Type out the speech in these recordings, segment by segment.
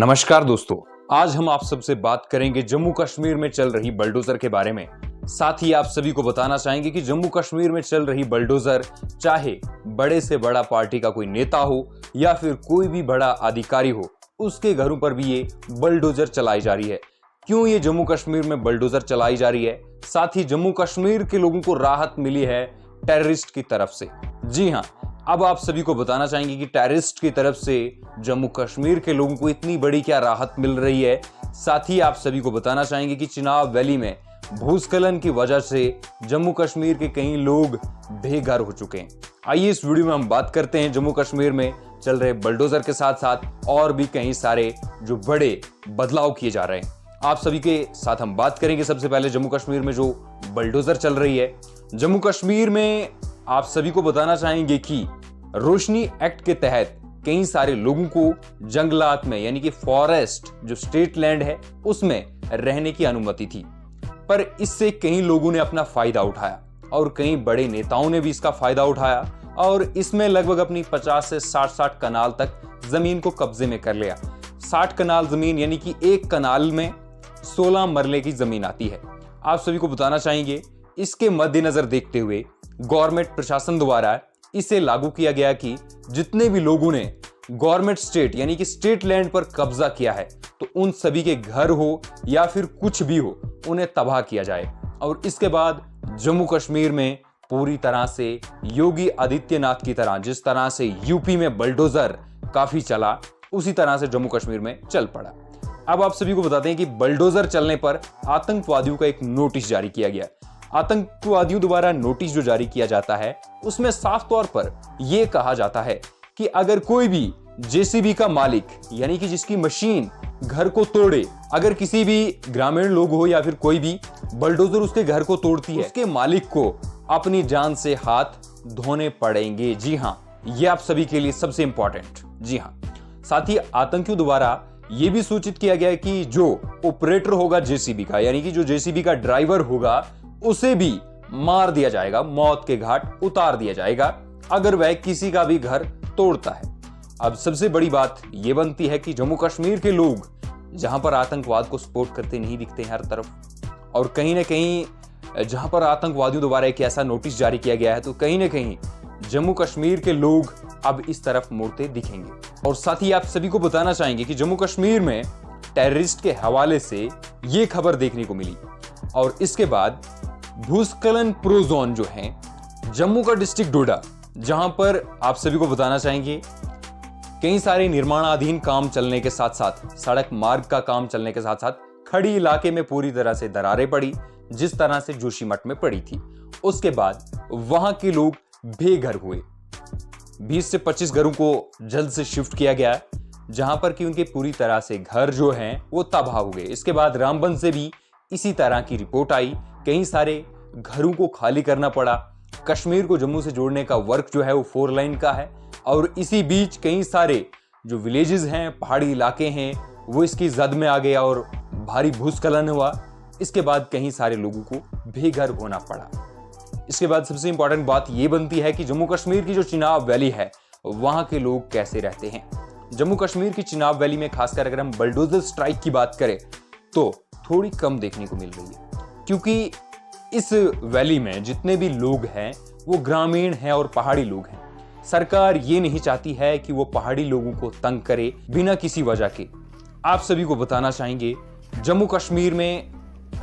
नमस्कार दोस्तों, आज हम आप सबसे बात करेंगे जम्मू कश्मीर में चल रही बलडोजर के बारे में। साथ ही आप सभी को बताना चाहेंगे कि जम्मू कश्मीर में चल रही बलडोजर चाहे बड़े से बड़ा पार्टी का कोई नेता हो या फिर कोई भी बड़ा अधिकारी हो, उसके घरों पर भी ये बलडोजर चलाई जा रही है। क्यों ये जम्मू कश्मीर में बलडोजर चलाई जा रही है? साथ ही जम्मू कश्मीर के लोगों को राहत मिली है टेररिस्ट की तरफ से। जी हाँ, अब आप सभी को बताना चाहेंगे कि टेररिस्ट की तरफ से जम्मू कश्मीर के लोगों को इतनी बड़ी क्या राहत मिल रही है। साथ ही आप सभी को बताना चाहेंगे कि चिनाब वैली में भूस्खलन की वजह से जम्मू कश्मीर के कई लोग बेघर हो चुके हैं। आइए इस वीडियो में हम बात करते हैं जम्मू कश्मीर में चल रहे बलडोजर के साथ साथ और भी कई सारे जो बड़े बदलाव किए जा रहे हैं। आप सभी के साथ हम बात करेंगे सबसे पहले जम्मू कश्मीर में जो बलडोजर चल रही है। जम्मू कश्मीर में आप सभी को बताना चाहेंगे कि रोशनी एक्ट के तहत कई सारे लोगों को जंगलात में यानी कि फॉरेस्ट जो स्टेट लैंड है उसमें रहने की अनुमति थी, पर इससे कई लोगों ने अपना फायदा उठाया और कई बड़े नेताओं ने भी इसका फायदा उठाया और इसमें लगभग अपनी 50 से 60 कनाल तक जमीन को कब्जे में कर लिया। 60 कनाल जमीन यानी कि एक कनाल में 16 मरले की जमीन आती है। आप सभी को बताना चाहेंगे इसके मद्देनजर देखते हुए गवर्नमेंट प्रशासन द्वारा इसे लागू किया गया कि जितने भी लोगों ने गवर्नमेंट स्टेट यानी कि स्टेट लैंड पर कब्जा किया है तो उन सभी के घर हो या फिर कुछ भी हो उन्हें तबाह किया जाए। और इसके बाद जम्मू कश्मीर में पूरी तरह से योगी आदित्यनाथ की तरह जिस तरह से यूपी में बलडोजर काफी चला उसी तरह से जम्मू कश्मीर में चल पड़ा। अब आप सभी को बताते हैं कि बलडोजर चलने पर आतंकवादियों का एक नोटिस जारी किया गया। आतंकवादियों द्वारा नोटिस जो जारी किया जाता है उसमें साफ तौर पर यह कहा जाता है कि अगर कोई भी जेसीबी का मालिक यानी कि जिसकी मशीन घर को तोड़े, अगर किसी भी ग्रामीण लोग हो या फिर कोई भी बलडोजर उसके घर को तोड़ती है, उसके मालिक को अपनी जान से हाथ धोने पड़ेंगे। जी हां, यह आप सभी के लिए सबसे इंपॉर्टेंट। जी हां, साथ ही आतंकियों द्वारा यह भी सूचित किया गया कि जो ऑपरेटर होगा जेसीबी का यानी कि जो जेसीबी का ड्राइवर होगा उसे भी मार दिया जाएगा, मौत के घाट उतार दिया जाएगा अगर वह किसी का भी घर तोड़ता है। अब सबसे बड़ी बात यह बनती है कि जम्मू कश्मीर के लोग जहां पर आतंकवाद को सपोर्ट करते नहीं दिखते हैं हर तरफ, और कहीं ना कहीं जहां पर आतंकवादियों द्वारा एक ऐसा नोटिस जारी किया गया है तो कहीं ना कहीं जम्मू कश्मीर के लोग अब इस तरफ मुड़ते दिखेंगे। और साथ ही आप सभी को बताना चाहेंगे कि जम्मू कश्मीर में टेररिस्ट के हवाले से यह खबर देखने को मिली और इसके बाद भूस्खलन प्रोजोन जो है जम्मू का डिस्ट्रिक्ट डोडा, जहां पर आप सभी को बताना चाहेंगे कई सारे निर्माणाधीन काम चलने के साथ साथ सड़क मार्ग का काम चलने के साथ साथ खड़ी इलाके में पूरी तरह से दरारें पड़ी जिस तरह से जोशीमठ में पड़ी थी। उसके बाद वहां के लोग बेघर हुए। 20 से 25 घरों को जल्द से शिफ्ट किया गया जहां पर कि उनके पूरी तरह से घर जो हैं वो तबाह हो गए। इसके बाद रामबन से भी इसी तरह की रिपोर्ट आई, कई सारे घरों को खाली करना पड़ा। कश्मीर को जम्मू से जोड़ने का वर्क जो है वो 4 लाइन का है और इसी बीच कई सारे जो विलेजेस हैं, पहाड़ी इलाके हैं, वो इसकी जद में आ गया और भारी भूस्खलन हुआ। इसके बाद कई सारे लोगों को बेघर होना पड़ा। इसके बाद सबसे इंपॉर्टेंट बात यह बनती है कि जम्मू कश्मीर की जो चिनाब वैली है वहां के लोग कैसे रहते हैं। जम्मू कश्मीर की चिनाब वैली में खासकर अगर हम बलडोजर स्ट्राइक की बात करें तो थोड़ी कम देखने को मिल रही है, क्योंकि इस वैली में जितने भी लोग हैं वो ग्रामीण हैं और पहाड़ी लोग हैं। सरकार ये नहीं चाहती है कि वो पहाड़ी लोगों को तंग करे बिना किसी वजह के। आप सभी को बताना चाहेंगे जम्मू कश्मीर में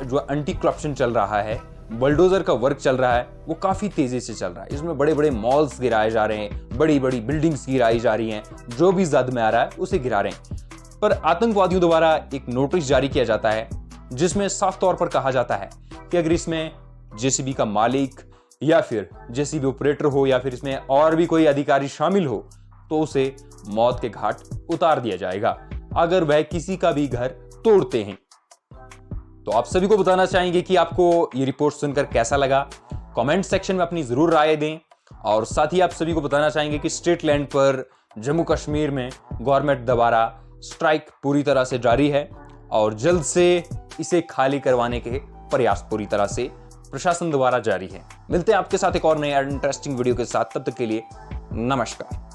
जो एंटी करप्शन चल रहा है, बलडोजर का वर्क चल रहा है, वो काफी तेजी से चल रहा है। इसमें बड़े बड़े मॉल्स गिराए जा रहे हैं, बड़ी बड़ी बिल्डिंग्स गिराई जा रही हैं, जो भी जद में आ रहा है उसे गिरा रहे हैं। पर आतंकवादियों द्वारा एक नोटिस जारी किया जाता है जिसमें साफ तौर पर कहा जाता है कि अगर इसमें जेसीबी का मालिक या फिर जेसीबी ऑपरेटर हो या फिर इसमें और भी कोई अधिकारी शामिल हो तो उसे मौत के घाट उतार दिया जाएगा अगर वह किसी का भी घर तोड़ते हैं। तो आप सभी को बताना चाहेंगे कि आपको ये रिपोर्ट सुनकर कैसा लगा। कमेंट सेक्शन में अपनी जरूर राय दें और साथ ही आप सभी को बताना चाहेंगे कि स्टेट लैंड पर जम्मू कश्मीर में गवर्नमेंट द्वारा स्ट्राइक पूरी तरह से जारी है और जल्द से इसे खाली करवाने के प्रयास पूरी तरह से प्रशासन द्वारा जारी है। मिलते हैं आपके साथ एक और नए इंटरेस्टिंग वीडियो के साथ, तब तक के लिए नमस्कार।